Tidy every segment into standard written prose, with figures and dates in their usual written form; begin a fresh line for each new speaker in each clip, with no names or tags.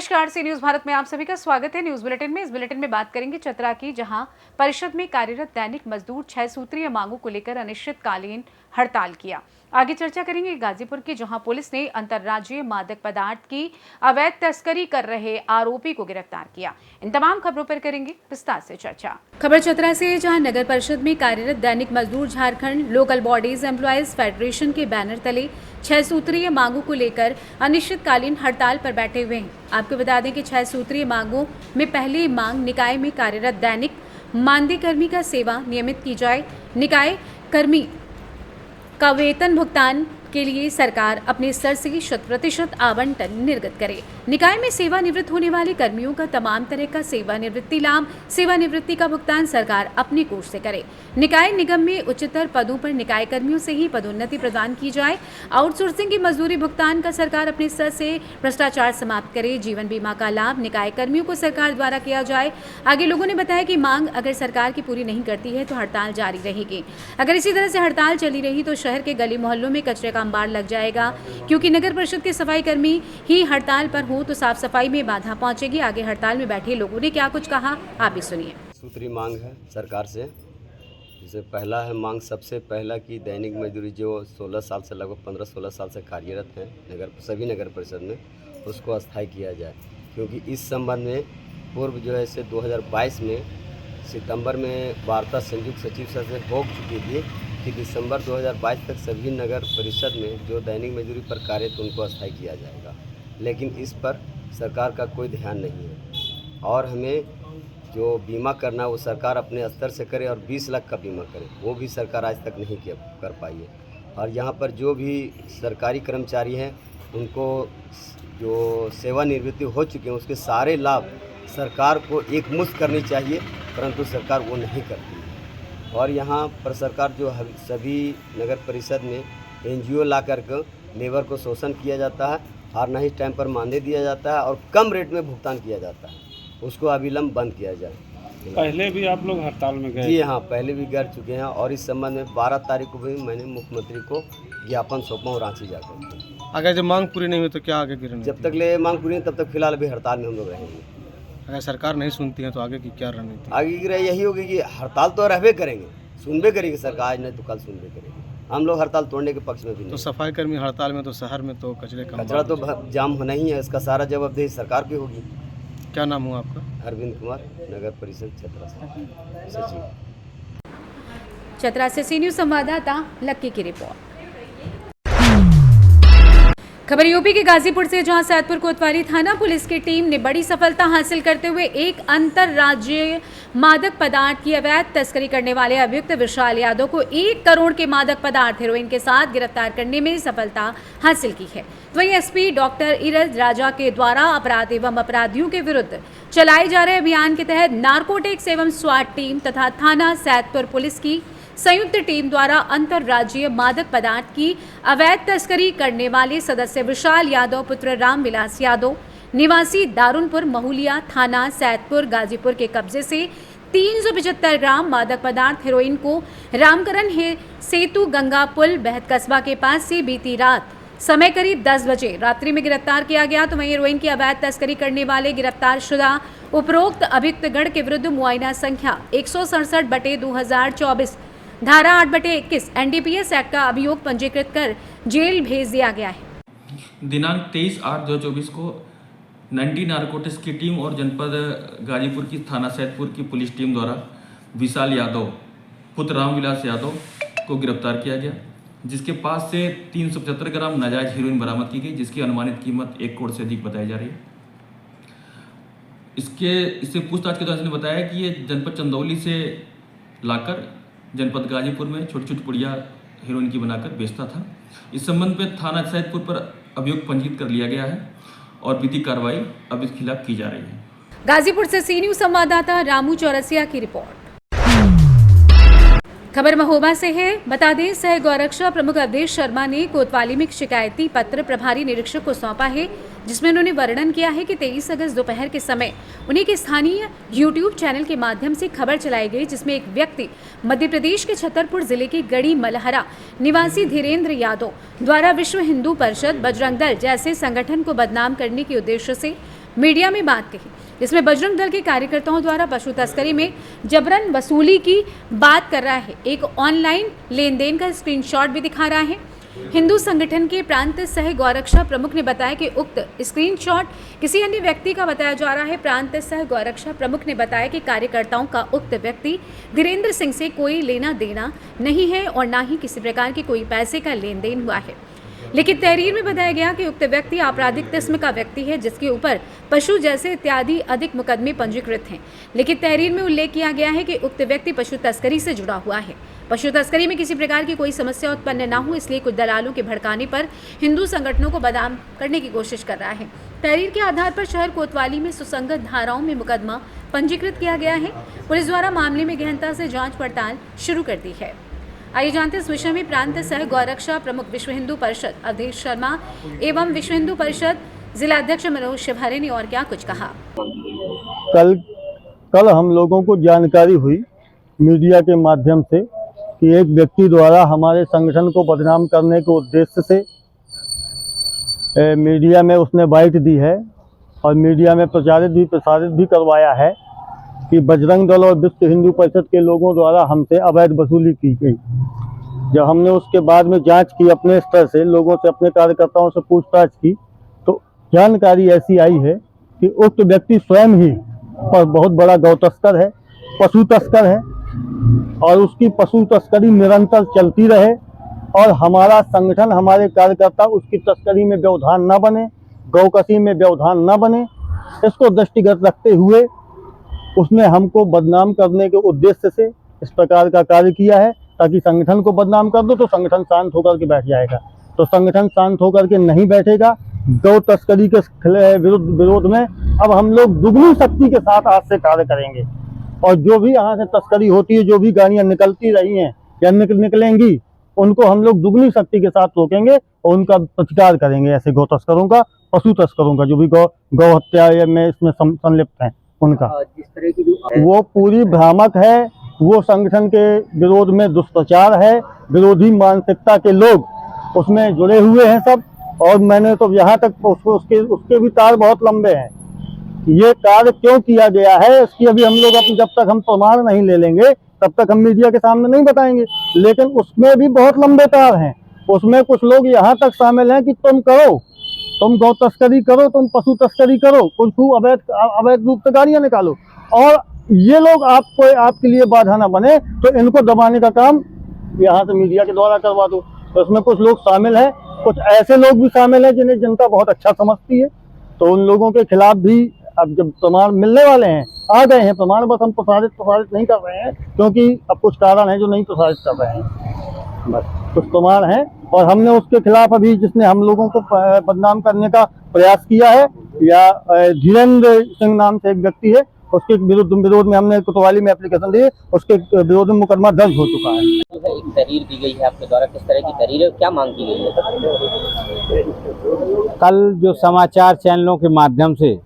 नमस्कार, सी न्यूज भारत में आप सभी का स्वागत है। न्यूज बुलेटिन में इस बुलेटिन में बात करेंगे चतरा की, जहां परिषद में कार्यरत दैनिक मजदूर 6 सूत्रीय मांगों को लेकर अनिश्चितकालीन हड़ताल किया। आगे चर्चा करेंगे गाजीपुर की, जहां पुलिस ने अंतर्राज्यीय मादक पदार्थ की अवैध तस्करी कर रहे आरोपी को गिरफ्तार किया। इन तमाम खबरों पर करेंगे विस्तार से चर्चा। खबर चतरा से, जहां नगर परिषद में कार्यरत दैनिक मजदूर Jharkhand local bodies employees federation के बैनर तले 6 सूत्रीय मांगों को लेकर अनिश्चितकालीन हड़ताल पर बैठे हुए हैं। आपको बता दें कि 6 सूत्रीय मांगों में पहली मांग निकाय में कार्यरत दैनिक मानदेय कर्मी का सेवा नियमित की जाए। निकाय कर्मी का वेतन भुगतान के लिए सरकार अपने स्तर से 100% आवंटन निर्गत करे। निकाय में सेवानिवृत्त होने वाले कर्मियों का तमाम तरह का सेवानिवृत्ति लाभ, सेवानिवृत्ति का भुगतान सरकार अपने कोष से करे। निकाय निगम में उच्चतर पदों पर निकाय कर्मियों से ही पदोन्नति प्रदान की जाए। आउटसोर्सिंग की मजदूरी भुगतान का सरकार अपने स्तर से भ्रष्टाचार समाप्त करे। जीवन बीमा का लाभ निकाय कर्मियों को सरकार द्वारा किया जाए। आगे लोगों ने बताया कि मांग अगर सरकार की पूरी नहीं करती है तो हड़ताल जारी रहेगी। अगर इसी तरह से हड़ताल चली रही तो शहर के गली मोहल्लों में कचरे का अंबार लग जाएगा, क्योंकि नगर परिषद के सफाई कर्मी ही हड़ताल पर हो तो साफ सफाई में बाधा पहुंचेगी। आगे हड़ताल में बैठे लोगों ने क्या कुछ कहा, आप भी सुनिए।
सूत्री मांग है सरकार से, जैसे पहला है मांग सबसे पहला कि दैनिक मजदूरी जो 16 साल से लगभग 15-16 साल से कार्यरत है सभी नगर परिषद में, उसको अस्थायी किया जाए। क्योंकि इस संबंध में पूर्व जो है से 2022 में सितंबर में वार्ता संयुक्त सचिव से हो चुकी थी कि दिसंबर 2022 तक सभी नगर परिषद में जो दैनिक मजदूरी पर कार्यरत उनको अस्थायी किया जाएगा। लेकिन इस पर सरकार का कोई ध्यान नहीं है और हमें जो बीमा करना वो सरकार अपने स्तर से करे और 20 लाख का बीमा करे, वो भी सरकार आज तक नहीं कर पाई है। और यहाँ पर जो भी सरकारी कर्मचारी हैं उनको जो सेवानिवृत्ति हो चुके हैं उसके सारे लाभ सरकार को एकमुश्त करनी चाहिए, परंतु सरकार वो नहीं करती है। और यहाँ पर सरकार जो सभी नगर परिषद में NGO ला करके लेबर को शोषण किया जाता है और नहीं टाइम पर मानदेय दिया जाता है और कम रेट में भुगतान किया जाता है, उसको अविलंब बंद किया जाए।
पहले भी आप लोग हड़ताल में गए?
जी हाँ, पहले भी कर चुके हैं और इस संबंध में 12 तारीख को भी मैंने मुख्यमंत्री को ज्ञापन सौंपा हूँ रांची जाकर।
अगर जब मांग पूरी नहीं हुई तो क्या आगे की रणनीति?
जब तक ले मांग पूरी नहीं तब तक फिलहाल अभी हड़ताल में हम लोग रहेंगे।
अगर सरकार नहीं सुनती है तो आगे की क्या रणनीति?
आगे की यही होगी कि हड़ताल तो रहबे करेंगे, सुनबे करेगी सरकार, आज नहीं तो कल सुनबे करेगी। हम लोग हड़ताल तोड़ने के पक्ष में भी नहीं।
तो सफाई कर्मी हड़ताल में तो शहर में तो
कचरा तो जाम होना ही है, इसका सारा जवाबदेही सरकार की होगी।
क्या नाम हुआ आपका?
अरविंद कुमार, नगर परिषद चतरा सचिव।
चतरा से सी न्यूज संवाददाता लक्की की रिपोर्ट। खबर यूपी के गाजीपुर से, जहां सैदपुर कोतवाली थाना पुलिस की टीम ने बड़ी सफलता हासिल करते हुए एक अंतरराज्यीय मादक पदार्थ की अवैध तस्करी करने वाले अभियुक्त विशाल यादव को 1 करोड़ के मादक पदार्थ हेरोइन के साथ गिरफ्तार करने में सफलता हासिल की है। वहीं एसपी डॉक्टर इरज राजा के द्वारा अपराध एवं अपराधियों के विरुद्ध चलाए जा रहे अभियान के तहत नारकोटिक्स एवं स्वाट टीम तथा थाना सैदपुर पुलिस की संयुक्त टीम द्वारा अंतरराज्यीय मादक पदार्थ की अवैध तस्करी करने वाले सदस्य विशाल यादव पुत्र रामविलास यादव निवासी दारुनपुर महुलिया थाना सैदपुर गाजीपुर के कब्जे से 375 ग्राम मादक पदार्थ हेरोइन को रामकरण सेतु गंगा पुल बेहद कस्बा के पास से बीती रात समय करीब 10 बजे रात्रि में गिरफ्तार किया गया। तो वहीं हेरोइन की अवैध तस्करी करने वाले गिरफ्तार शुदा उपरोक्त अभियुक्तगण के विरुद्ध मुआयना संख्या 167/2024 धारा 8/21 NDPS एक्ट का अभियोग पंजीकृत कर जेल भेज दिया गया है।
दिनांक 23/8/2024 को नंडी नारकोटिक्स की टीम और जनपद गाजीपुर की थाना सैदपुर की पुलिस टीम द्वारा विशाल यादव पुत्र रामविलास यादव को गिरफ्तार किया गया, जिसके पास से 375 ग्राम नाजायज हीरोइन बरामद की गई, जिसकी अनुमानित कीमत 1 करोड़ से अधिक बताई जा रही है। इससे पूछताछ के दौरान इसने बताया कि ये जनपद चंदौली से लाकर जनपद गाजीपुर में छोटी छोटी पुड़िया हीरोइन की बनाकर बेचता था। इस संबंध में थाना सैदपुर पर अभियोग पंजीकृत कर लिया गया है और विधिक कार्रवाई अब इसके खिलाफ की जा रही है।
गाजीपुर से सी न्यूज संवाददाता रामू चौरसिया की रिपोर्ट। खबर महोबा से है। बता दें, सह गौरक्षा प्रमुख अवधेश शर्मा ने कोतवाली में एक शिकायती पत्र प्रभारी निरीक्षक को सौंपा है, जिसमें उन्होंने वर्णन किया है कि 23 अगस्त दोपहर के समय उन्हीं के स्थानीय YouTube चैनल के माध्यम से खबर चलाई गई, जिसमें एक व्यक्ति मध्य प्रदेश के छतरपुर जिले के गढ़ी मलहरा निवासी धीरेन्द्र यादव द्वारा विश्व हिंदू परिषद, बजरंग दल जैसे संगठन को बदनाम करने के उद्देश्य से मीडिया में बात कही, जिसमें बजरंग दल के कार्यकर्ताओं द्वारा पशु तस्करी में जबरन वसूली की बात कर रहा है। एक ऑनलाइन लेन देन का स्क्रीनशॉट भी दिखा रहा है। हिंदू संगठन के प्रांत सह गौरक्षा प्रमुख ने बताया कि उक्त स्क्रीनशॉट किसी अन्य व्यक्ति का बताया जा रहा है। प्रांत सह गौरक्षा प्रमुख ने बताया कि कार्यकर्ताओं का उक्त व्यक्ति धीरेन्द्र सिंह से कोई लेना देना नहीं है और न ही किसी प्रकार के कोई पैसे का लेन देन हुआ है। लिखित तहरीर में बताया गया कि उक्त व्यक्ति आपराधिक किस्म का व्यक्ति है, जिसके ऊपर पशु जैसे इत्यादि अधिक मुकदमे पंजीकृत हैं। लिखित तहरीर में उल्लेख किया गया है कि उक्त व्यक्ति पशु तस्करी से जुड़ा हुआ है। पशु तस्करी में किसी प्रकार की कोई समस्या उत्पन्न न हो, इसलिए कुछ दलालों के भड़काने पर हिंदू संगठनों को बदनाम करने की कोशिश कर रहा है। तहरीर के आधार पर शहर कोतवाली में सुसंगत धाराओं में मुकदमा पंजीकृत किया गया है। पुलिस द्वारा मामले में गहनता से जाँच पड़ताल शुरू कर दी है। आइए जानते हैं इस विषय में प्रांत सह गौरक्षा प्रमुख विश्व हिंदू परिषद अवधेश शर्मा एवं विश्व हिंदू परिषद जिला अध्यक्ष मनोज शिवहरे ने और क्या कुछ कहा।
कल हम लोगों को जानकारी हुई मीडिया के माध्यम से कि एक व्यक्ति द्वारा हमारे संगठन को बदनाम करने के उद्देश्य से मीडिया में उसने बाइट दी है और मीडिया में प्रसारित भी करवाया है कि बजरंग दल और विश्व हिंदू परिषद के लोगों द्वारा हमसे अवैध वसूली की गई। जब हमने उसके बाद में जांच की, अपने स्तर से लोगों से, अपने कार्यकर्ताओं से पूछताछ की, तो जानकारी ऐसी आई है कि उक्त व्यक्ति स्वयं ही पर बहुत बड़ा गौ तस्कर है, पशु तस्कर है और उसकी पशु तस्करी निरंतर चलती रहे और हमारा संगठन, हमारे कार्यकर्ता उसकी तस्करी में व्यवधान न बने, गौकसी में व्यवधान न बने, इसको दृष्टिगत रखते हुए उसने हमको बदनाम करने के उद्देश्य से इस प्रकार का कार्य किया है ताकि संगठन को बदनाम कर दो तो संगठन शांत होकर के बैठ जाएगा। तो संगठन शांत होकर के नहीं बैठेगा। गौ तस्करी के विरोध में अब हम लोग दुगनी शक्ति के साथ आज से कार्य करेंगे और जो भी यहाँ से तस्करी होती है, जो भी गाड़ियाँ निकलती रही हैं या निकलेंगी, उनको हम लोग दुगनी शक्ति के साथ रोकेंगे और उनका प्रतिकार करेंगे। ऐसे गौ तस्करों का, पशु तस्करों का, जो भी गौ हत्या में इसमें संलिप्त हैं, उनका
जिस तरह की
वो पूरी भ्रामक है। वो संगठन के विरोध में दुष्प्रचार है, विरोधी मानसिकता के लोग उसमें जुड़े हुए हैं सब। और मैंने तो यहाँ तक उसके भी तार बहुत लंबे हैं। ये कार्य क्यों किया गया है इसकी अभी हम लोग जब तक हम प्रमाण नहीं ले लेंगे तब तक हम मीडिया के सामने नहीं बताएंगे। लेकिन उसमें भी बहुत लंबे तार हैं। उसमें कुछ लोग यहाँ तक शामिल हैं कि तुम करो, तुम गौ तस्करी करो, तुम पशु तस्करी करो, कुछ अवैध रूप से गाड़ियाँ निकालो और ये लोग आपके लिए बाधा न बने तो इनको दबाने का काम यहाँ से मीडिया के द्वारा करवा दो। तो इसमें कुछ लोग शामिल हैं, कुछ ऐसे लोग भी शामिल हैं जिन्हें जनता बहुत अच्छा समझती है। तो उन लोगों के खिलाफ भी अब जब प्रमाण मिलने वाले हैं, आ गए हैं प्रमाण, बस हम प्रसारित नहीं कर रहे हैं क्योंकि अब कुछ कारण है जो नहीं प्रसारित कर रहे हैं। बस कुछ प्रमाण है और हमने उसके खिलाफ अभी जिसने हम लोगों को बदनाम करने का प्रयास किया है या धीरेन्द्र सिंह नाम से एक व्यक्ति है, उसके विरोध में हमने कोतवाली में एप्लीकेशन दी, उसके विरोध में मुकदमा दर्ज हो चुका है।
जो है एक तहरीर दी गई है आपके द्वारा, किस तरह की तहरीर है, क्या मांग की गई है?
कल जो समाचार चैनलों के माध्यम से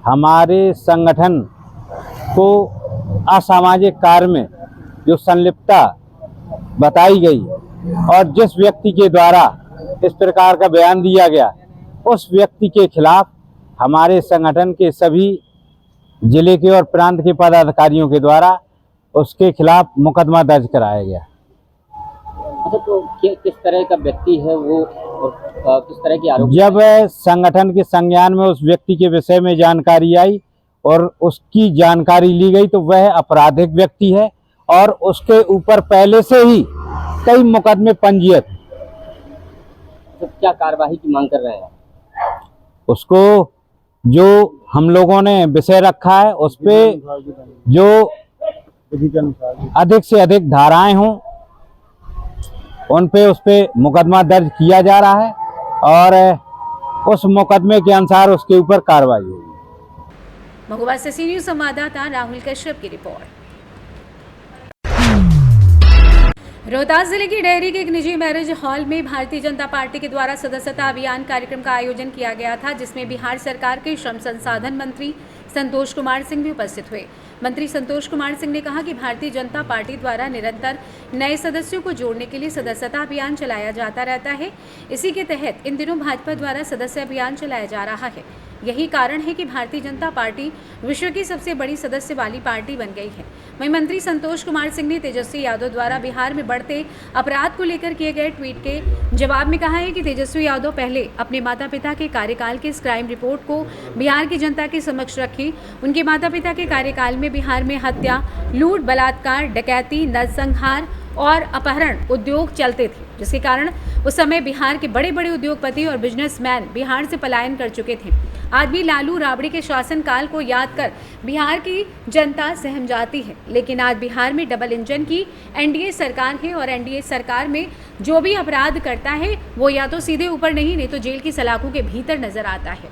हमारे संगठन को असामाजिक कार्य में जो संलिप्तता बताई गई और जिस व्यक्ति के द्वारा इस प्रकार का बयान दिया गया, उस व्यक्ति के खिलाफ हमारे संगठन के सभी जिले के और प्रांत के पदाधिकारियों के द्वारा उसके खिलाफ मुकदमा दर्ज कराया गया।
अच्छा, तो किस तरह का व्यक्ति है वो और किस तरह की आरोप?
जब संगठन के संज्ञान में उस व्यक्ति के विषय में जानकारी आई और उसकी जानकारी ली गई तो वह आपराधिक व्यक्ति है और उसके ऊपर पहले से ही कई मुकदमे पंजीयत।
तो क्या कार्यवाही की मांग कर रहे हैं?
उसको जो हम लोगों ने विषय रखा है उस पे जो अधिक से अधिक धाराएं हों उन पे उस पे मुकदमा दर्ज किया जा रहा है और उस मुकदमे के अनुसार उसके ऊपर कार्रवाई होगी।
महोबा से सी न्यूज संवाददाता राहुल कश्यप की रिपोर्ट। रोहतास जिले की डेहरी के एक निजी मैरिज हॉल में भारतीय जनता पार्टी के द्वारा सदस्यता अभियान कार्यक्रम का आयोजन किया गया था, जिसमें बिहार सरकार के श्रम संसाधन मंत्री संतोष कुमार सिंह भी उपस्थित हुए। मंत्री संतोष कुमार सिंह ने कहा कि भारतीय जनता पार्टी द्वारा निरंतर नए सदस्यों को जोड़ने के लिए सदस्यता अभियान चलाया जाता रहता है। इसी के तहत इन दिनों भाजपा द्वारा सदस्य अभियान चलाया जा रहा है। यही कारण है कि भारतीय जनता पार्टी विश्व की सबसे बड़ी सदस्य वाली पार्टी बन गई है। वहीं मंत्री संतोष कुमार सिंह ने तेजस्वी यादव द्वारा बिहार में बढ़ते अपराध को लेकर किए गए ट्वीट के जवाब में कहा है कि तेजस्वी यादव पहले अपने माता पिता के कार्यकाल की इस क्राइम रिपोर्ट को बिहार की जनता के समक्ष रखी। उनके माता पिता के कार्यकाल में बिहार में हत्या, लूट, बलात्कार, डकैती, नरसंहार और अपहरण उद्योग चलते थे, जिसके कारण उस समय बिहार के बड़े बड़े उद्योगपति और बिजनेसमैन बिहार से पलायन कर चुके थे। आज भी लालू राबड़ी के शासनकाल को याद कर बिहार की जनता सहम जाती है, लेकिन आज बिहार में डबल इंजन की एनडीए सरकार है और एनडीए सरकार में जो भी अपराध करता है वो या तो सीधे ऊपर नहीं तो जेल की सलाखों के भीतर नजर आता है।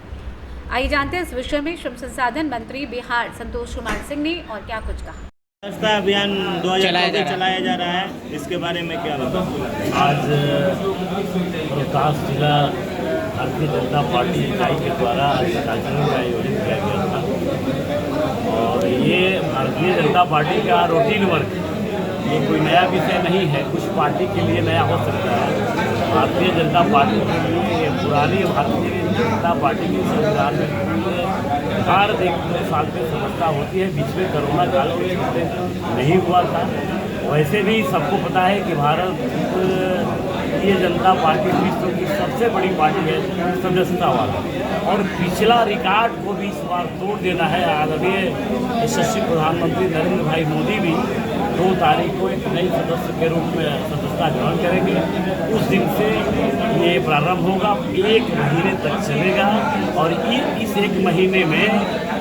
आइए जानते हैं इस विषय में श्रम संसाधन मंत्री बिहार संतोष कुमार सिंह ने और क्या कुछ कहा।
रास्ता अभियान 2024 चलाया जा रहा है, इसके बारे में क्या बताओ?
आज रोहतास जिला भारतीय जनता पार्टी इकाई के द्वारा आज कार्यक्रम का आयोजन किया गया था और ये भारतीय जनता पार्टी का रूटीन वर्क, ये कोई नया विषय नहीं है। कुछ पार्टी के लिए नया हो सकता है, भारतीय जनता पार्टी के लिए ये पुरानी भारतीय जनता पार्टी की संविधान में हर 1-2 साल में समस्या होती है। बीच में कोरोना काल नहीं हुआ था। वैसे भी सबको पता है कि भारतीय जनता पार्टी विश्व की सबसे बड़ी पार्टी है सदस्यता वाला, और पिछला रिकॉर्ड को भी इस बार तोड़ देना है। आदरणीय यशस्वी प्रधानमंत्री नरेंद्र भाई मोदी भी 2 तारीख को एक नई सदस्य के रूप में सदस्यता ग्रहण करेंगे। उस दिन से ये प्रारंभ होगा, 1 महीने तक चलेगा और इस 1 महीने में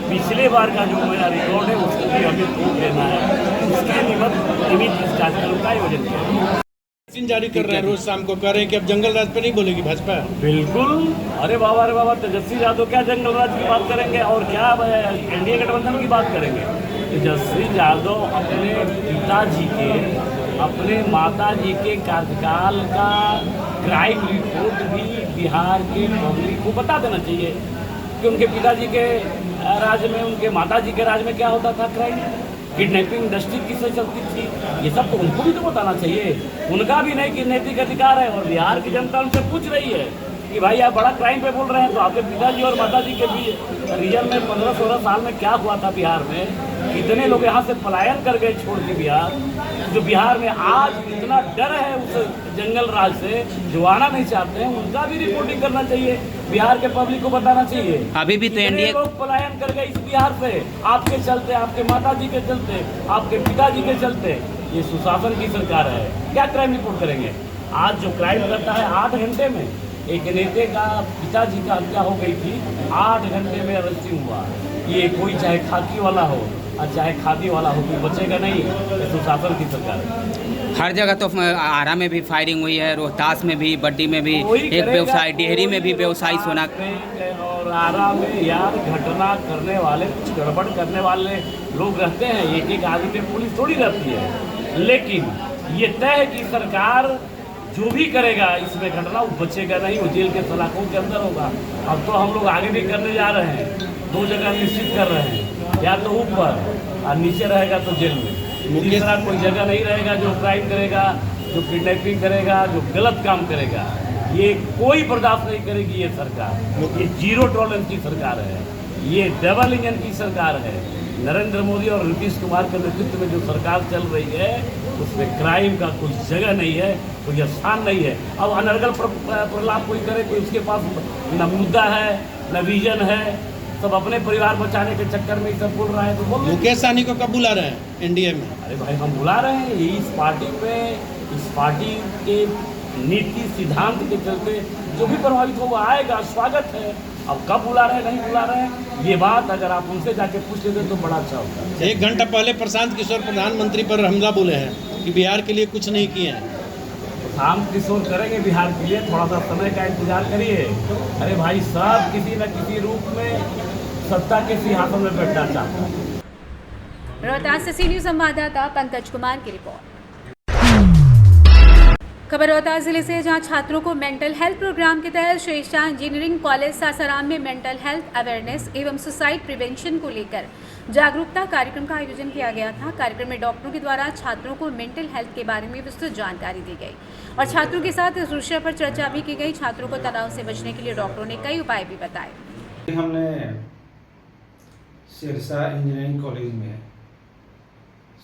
पिछले बार का जो मेरा रिकॉर्ड है उसको भी हमें तोड़ देना है। उसके निमित्त इस कार्यक्रम का आयोजन किया गया।
जारी कर रहे हैं, रोज शाम को कह रहे हैं कि अब जंगल राज पे नहीं बोलेगी भाजपा।
बिल्कुल, अरे बाबा तेजस्वी यादव क्या जंगल राज की बात करेंगे और क्या एनडीए गठबंधन की बात करेंगे। तेजस्वी यादव अपने पिताजी के, अपने माताजी के कार्यकाल का क्राइम रिपोर्ट भी बिहार के पब्लिक को बता देना चाहिए कि उनके पिताजी के राज में, उनके माताजी के राज में क्या होता था क्राइम, किडनैपिंग इंडस्ट्री किससे चलती थी, ये सब तो उनको भी तो बताना चाहिए। उनका भी नहीं कि नैतिक अधिकार है और बिहार की जनता उनसे पूछ रही है कि भाई आप बड़ा क्राइम पे बोल रहे हैं, तो आपके पिताजी और माताजी के भी रीजन में 15-16 साल में क्या हुआ था बिहार में, कितने लोग यहाँ से पलायन कर गए छोड़ के बिहार। जो बिहार में आज इतना डर है उस जंगल राज से, जो आना नहीं चाहते हैं, उनका भी रिपोर्टिंग करना चाहिए, बिहार के पब्लिक को बताना चाहिए।
अभी भी तो एनडीए
लोग पलायन कर गए इस बिहार से, आपके चलते, आपके माताजी के चलते, आपके पिताजी के चलते। ये सुशासन की सरकार है, क्या क्राइम रिपोर्ट करेंगे? आज जो क्राइम करता है 8 घंटे में, एक नेता का पिताजी का हत्या हो गई थी, 8 घंटे में अरेस्टिंग हुआ। ये कोई चाहे खाकी वाला हो और चाहे खादी वाला हो, कोई बचेगा नहीं। ये सुशासन की सरकार है।
हर जगह तो आरा में भी फायरिंग हुई है, रोहतास में भी, बड्डी में भी एक व्यवसाय, डेहरी में भी व्यवसायी सोना
और आरा में यार घटना करने वाले, कुछ गड़बड़ करने वाले लोग रहते हैं। एक आदमी पे पुलिस थोड़ी रहती है, लेकिन ये तय है कि सरकार जो भी करेगा इसमें घटना, वो बचेगा नहीं, वो जेल के सलाखों के अंदर होगा। अब तो हम लोग आगे भी करने जा रहे हैं, 2 जगह निश्चित कर रहे हैं, या तो ऊपर और नीचे रहेगा तो जेल में। तीसरा कोई जगह नहीं रहेगा जो क्राइम करेगा, जो किडनैपिंग करेगा, जो गलत काम करेगा, ये कोई बर्दाश्त नहीं करेगी ये सरकार। ये 0 टॉलरेंस की सरकार है, ये डबल इंजन की सरकार है। नरेंद्र मोदी और नीतीश कुमार के नेतृत्व में जो सरकार चल रही है उसमें क्राइम का कोई जगह नहीं है, कोई स्थान नहीं है। अब अनर्गल प्रलाप कोई करे, कोई उसके पास न मुद्दा है न विजन है, सब अपने परिवार बचाने के चक्कर में ही सब बोल रहा है। तो बोल
मुकेश सहनी को कब बुला रहे हैं एनडीए में?
अरे भाई हम बुला रहे हैं, इस पार्टी पे, इस पार्टी के नीति सिद्धांत के चलते जो भी प्रभावित हो वो आएगा, स्वागत है। अब कब बुला रहे हैं नहीं बुला रहे हैं, ये बात अगर आप उनसे जाके पूछ लेते तो बड़ा अच्छा होता।
1 घंटा पहले प्रशांत किशोर प्रधानमंत्री पर हमला बोले हैं कि बिहार के लिए कुछ नहीं किए हैं।
प्रशांत किशोर करेंगे बिहार के लिए, थोड़ा सा समय का इंतजार करिए। अरे भाई सब किसी न किसी रूप में सत्ता के सिंहासन में बैठना चाहता है।
रोहतास से सी न्यूज संवाददाता पंकज कुमार की रिपोर्ट। खबर रोहतास जिले से, जहां छात्रों को मेंटल हेल्थ प्रोग्राम के तहत श्रेष्ठा इंजीनियरिंग कॉलेज सासाराम में मेंटल हेल्थ अवेयरनेस एवं सुसाइड प्रिवेंशन को लेकर जागरूकता कार्यक्रम का आयोजन किया गया था। कार्यक्रम में डॉक्टरों के द्वारा छात्रों को मेंटल हेल्थ के बारे में विस्तृत जानकारी दी गई और छात्रों के साथ इस विषय पर चर्चा भी की गई। छात्रों को तनाव से बचने के लिए डॉक्टरों ने कई उपाय भी बताए।
हमने सिरसा इंजीनियरिंग कॉलेज में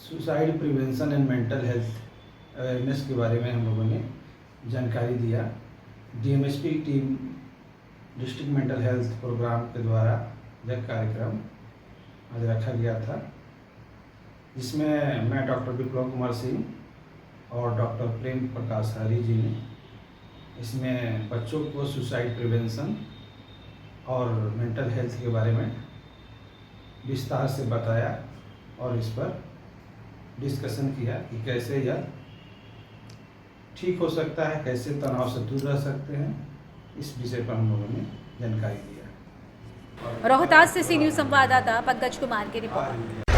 suicide prevention and mental health awareness के बारे में हम लोगों ने जानकारी दिया। DMSP team district mental health programme के द्वारा यह कार्यक्रम आज रखा गया था, जिसमें मैं डॉक्टर विप्लव कुमार सिंह और डॉक्टर प्रेम प्रकाश हरी जी ने इसमें बच्चों को सुसाइड प्रिवेंशन और मेंटल हेल्थ के बारे में विस्तार से बताया और इस पर डिस्कशन किया कि कैसे यह ठीक हो सकता है, कैसे तनाव से दूर रह सकते हैं। इस विषय पर हम लोगों ने जानकारी दिया।
रोहतास से सी न्यूज संवाददाता पंकज कुमार की रिपोर्ट।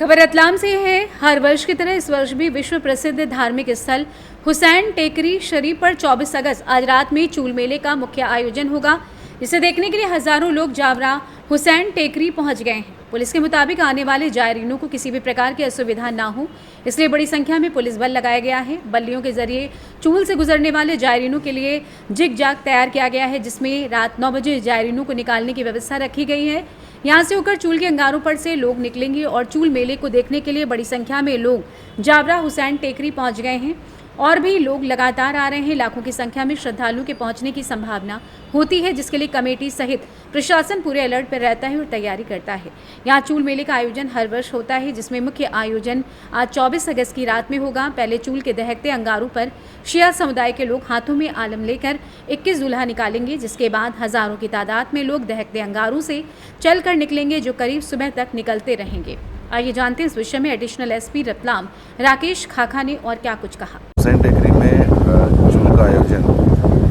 खबर रतलाम से है। हर वर्ष की तरह इस वर्ष भी विश्व प्रसिद्ध धार्मिक स्थल हुसैन टेकरी शरीफ पर 24 अगस्त आज रात में चूल मेले का मुख्य आयोजन होगा, जिसे देखने के लिए हजारों लोग जावरा हुसैन टेकरी पहुंच गए हैं। पुलिस के मुताबिक आने वाले जायरीनों को किसी भी प्रकार की असुविधा ना हो, इसलिए बड़ी संख्या में पुलिस बल लगाया गया है। बल्लियों के जरिए चूल से गुजरने वाले जायरीनों के लिए जिग जाग तैयार किया गया है, जिसमें रात 9 बजे जायरीनों को निकालने की व्यवस्था रखी गई है। यहाँ से होकर चूल के अंगारों पर से लोग निकलेंगे और चूल मेले को देखने के लिए बड़ी संख्या में लोग जावरा हुसैन टेकरी पहुँच गए हैं और भी लोग लगातार आ रहे हैं। लाखों की संख्या में श्रद्धालुओं के पहुंचने की संभावना होती है, जिसके लिए कमेटी सहित प्रशासन पूरे अलर्ट पर रहता है और तैयारी करता है। यहाँ चूल मेले का आयोजन हर वर्ष होता है, जिसमें मुख्य आयोजन आज 24 अगस्त की रात में होगा। पहले चूल के दहकते अंगारों पर शिया समुदाय के लोग हाथों में आलम लेकर 21 दूल्हा निकालेंगे, जिसके बाद हजारों की तादाद में लोग दहकते अंगारों से चलकर निकलेंगे, जो करीब सुबह तक निकलते रहेंगे। आइए जानते हैं इस विषय में एडिशनल एसपी रतलाम राकेश खाखा ने और क्या कुछ कहा।
हुसैन टेकरी में चूल का आयोजन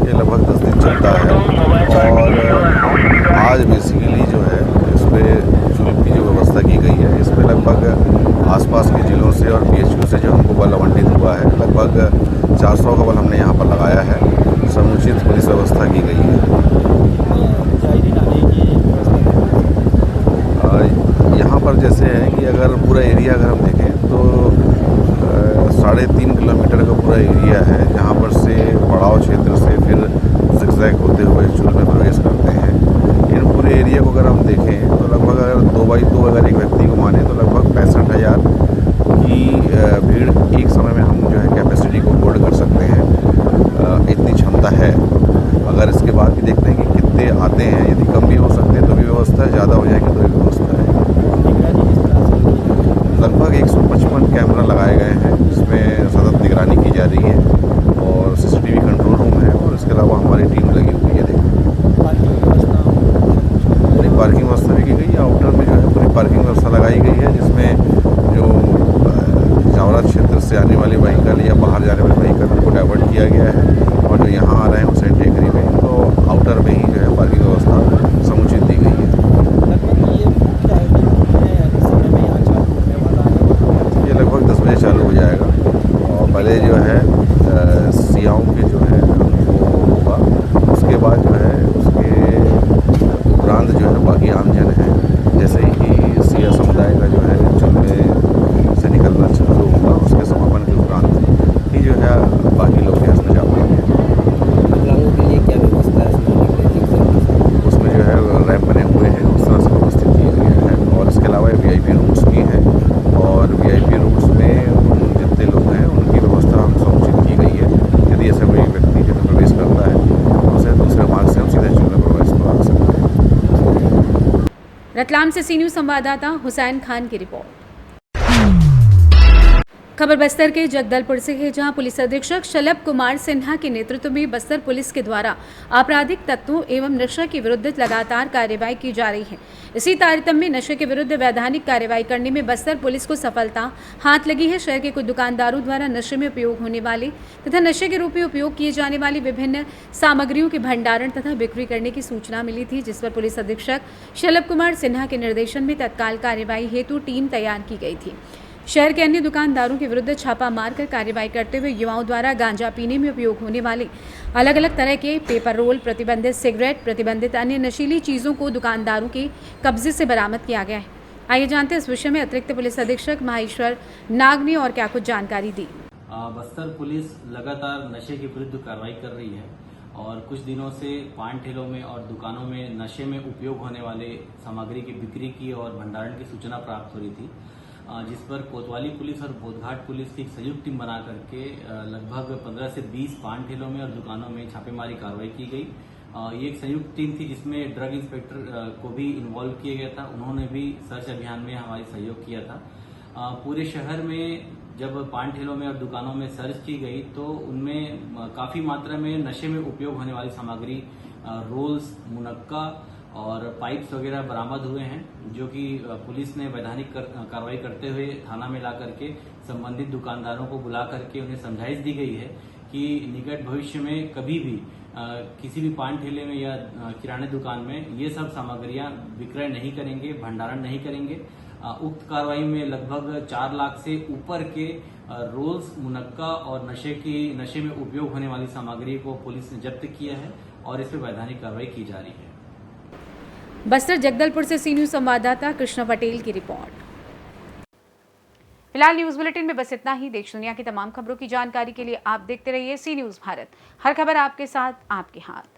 ये लगभग 10 दिन चलता है और आज बेसिकली जो है इस पर चूल की जो व्यवस्था की गई है, इस पर लगभग आसपास के जिलों से और PHQ से जो हमको बल आवंटित हुआ है, लगभग 400 का बल हमने यहाँ पर लगाया है। समुचित पुलिस व्यवस्था की गई है। यहाँ पर जैसे है कि अगर पूरा एरिया अगर हम देखें तो 3.5 किलोमीटर का पूरा एरिया है, जहाँ पर से पड़ाव क्षेत्र से फिर ज़िगज़ैग होते हुए चूल में प्रवेश करते हैं। इन पूरे एरिया को अगर हम देखें तो लगभग अगर 2x2 अगर एक व्यक्ति को माने तो लगभग 65,000 की भीड़ एक समय में हम जो है कैपेसिटी को होल्ड कर सकते हैं, इतनी क्षमता है। अगर इसके बाद भी देखते हैं कि कितने आते हैं, यदि कम भी हो सकते हैं तो भी व्यवस्था, ज़्यादा हो जाएगी तो भी व्यवस्था है। लगभग 155 कैमरा लगाए गए हैं, जिसमें सतत निगरानी की जा रही है और CCTV कंट्रोल रूम है और इसके अलावा हमारी टीम लगी हुई है। पूरी पार्किंग व्यवस्था भी की गई है। आउटर में जो है पूरी पार्किंग व्यवस्था लगाई गई है, जिसमें जो जावरा क्षेत्र से आने वाली व्हीकल या बाहर जाने वाले व्हीकल को डाइवर्ट किया गया है और जो यहाँ आ रहे हैं हुसैन टेकरी में तो आउटर में ही जो है पार्किंग व्यवस्था समुचित दी गई है। लगभग 10 बजे चालू हो जाएगा और पहले जो है सियाओं के जो है वो होगा, उसके बाद जो है उसके उपरांत जो है बाकी आमजन है, जैसे ही सिया समुदाय का जो है चूल में से निकलना शुरू होगा, उसके समापन के उपरांत ही जो है बाकी लोग यहाँ से जा पाएंगे।
महिलाओं के लिए क्या व्यवस्था है?
उसमें जो है रैंप बने हुए हैं, उस तरह से व्यवस्थित किया गया है और इसके अलावा VIP रूम्स भी हैं और VIP रूम्स में जितने लोग हैं उनकी व्यवस्था हम समुचित की गई है। यदि ऐसा कोई व्यक्ति जब प्रवेश करता है तो उसे दूसरे मार्ग से हम सीधे चूल में प्रवेश करा सकते हैं।
रतलाम से सी न्यूज संवाददाता हुसैन खान की रिपोर्ट। खबर बस्तर के जगदलपुर से है, जहां पुलिस अधीक्षक शलभ कुमार सिन्हा के नेतृत्व में बस्तर पुलिस के द्वारा आपराधिक तत्वों एवं नशा के विरुद्ध लगातार कार्रवाई की जा रही है। इसी तारतम्य में नशे के विरुद्ध वैधानिक कार्रवाई करने में बस्तर पुलिस को सफलता हाथ लगी है। शहर के कुछ दुकानदारों द्वारा नशे में उपयोग होने वाले तथा नशे के रूप में उपयोग किए जाने वाली विभिन्न सामग्रियों के भंडारण तथा बिक्री करने की सूचना मिली थी, जिस पर पुलिस अधीक्षक शलभ कुमार सिन्हा के निर्देशन में तत्काल कार्रवाई हेतु टीम तैयार की गई थी। शहर के अन्य दुकानदारों के विरुद्ध छापा मारकर कार्रवाई करते हुए युवाओं द्वारा गांजा पीने में उपयोग होने वाले अलग अलग तरह के पेपर रोल, प्रतिबंधित सिगरेट, प्रतिबंधित अन्य नशीली चीज़ों को दुकानदारों के कब्जे से बरामद किया गया है। आइए जानते हैं इस विषय में अतिरिक्त पुलिस अधीक्षक माहेश्वर नाग ने और क्या कुछ जानकारी दी।
बस्तर पुलिस लगातार नशे के विरुद्ध कार्रवाई कर रही है और कुछ दिनों से पान ठेलों में और दुकानों में नशे में उपयोग होने वाले सामग्री की बिक्री की और भंडारण की सूचना प्राप्त हो रही थी, जिस पर कोतवाली पुलिस और बोधघाट पुलिस की एक संयुक्त टीम बना करके लगभग 15 से 20 पान ठेलों में और दुकानों में छापेमारी कार्रवाई की गई। ये एक संयुक्त टीम थी जिसमें ड्रग इंस्पेक्टर को भी इन्वॉल्व किया गया था, उन्होंने भी सर्च अभियान में हमारी सहयोग किया था। पूरे शहर में जब पान ठेलों में और दुकानों में सर्च की गई तो उनमें काफ़ी मात्रा में नशे में उपयोग होने वाली सामग्री, रोल्स, मुनक्का और पाइप्स वगैरह बरामद हुए हैं, जो कि पुलिस ने वैधानिक कार्रवाई करते हुए थाना में ला करके संबंधित दुकानदारों को बुला करके उन्हें समझाइश दी गई है कि निकट भविष्य में कभी भी किसी भी पान ठेले में या किराने दुकान में ये सब सामग्रियां विक्रय नहीं करेंगे, भंडारण नहीं करेंगे। उक्त कार्रवाई में लगभग 4 लाख से ऊपर के रोल्स, मुनक्का और नशे में उपयोग होने वाली सामग्री को पुलिस ने जब्त किया है और इस पर वैधानिक कार्रवाई की जा रही है।
बस्तर जगदलपुर से सी न्यूज संवाददाता कृष्णा पटेल की रिपोर्ट। फिलहाल न्यूज बुलेटिन में बस इतना ही। देश दुनिया की तमाम खबरों की जानकारी के लिए आप देखते रहिए सी न्यूज भारत। हर खबर आपके साथ, आपके हाथ।